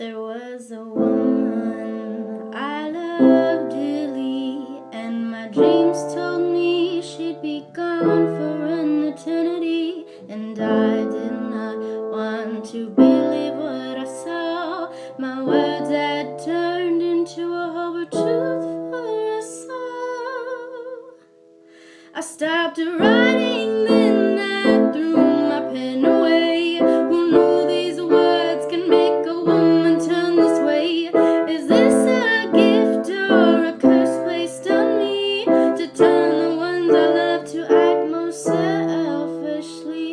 There was a woman I loved dearly, and my dreams told me she'd be gone for an eternity. And I did not want to believe what I saw. My words had turned into a horrible truth for us all. I stopped writing, then I threw my pen away. Who knew these words can make a woman turn this way? Is this a gift or a curse placed on me to turn the ones I love to act most selfishly?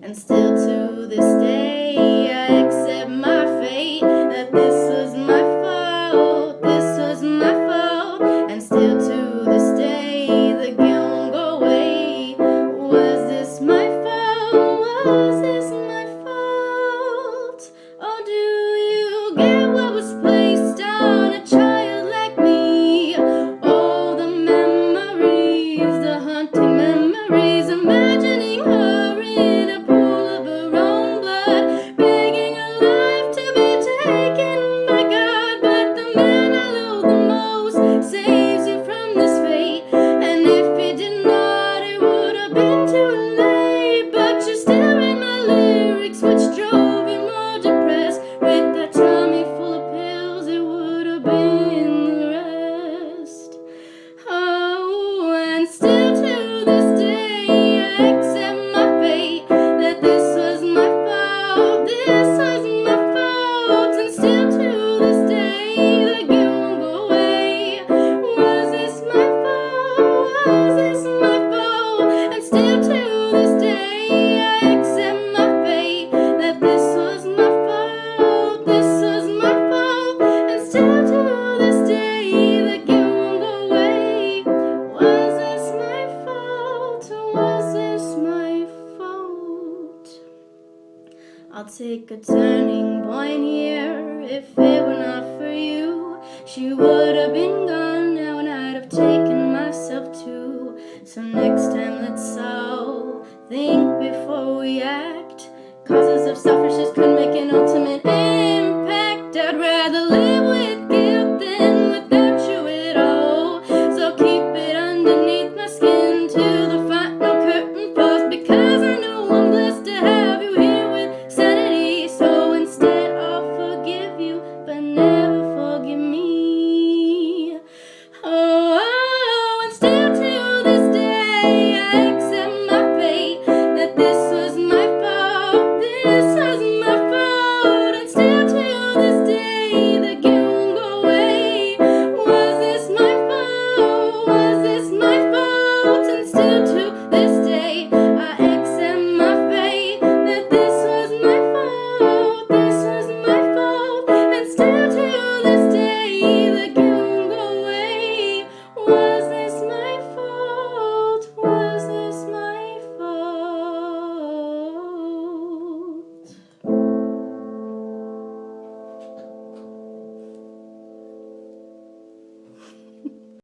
And still to this day I accept my fate, that this was my fault, this was my fault. And still to this day the guilt won't go away. Was this my fault? Was this my fault? Oh, do you get what was placed on a child like me? All the memories, the haunting memories, imagining her in a pool of her own blood, begging her life to be taken by God. But the man I love the most saves you from this fate, and if he did not, it would have been too late. But you still read my lyrics, which drove you more depressed. With that tummy full of pills, it would have been the rest. Oh, and still to this day I accept my fate, that this was my fault, this was my fault. And still to this day the guilt won't go away. Was this my fault? Was this my fault? And still to this day I accept my fate, that this was my fault, this was my fault. And still to this day the guilt won't go away. Was this my fault, or was this my fault? I'll take a turning point here. If it were not for you, she would have been gone now, and I'd have taken myself too. So next time let's all think before we act. Causes of selfishness could make an ultimate end.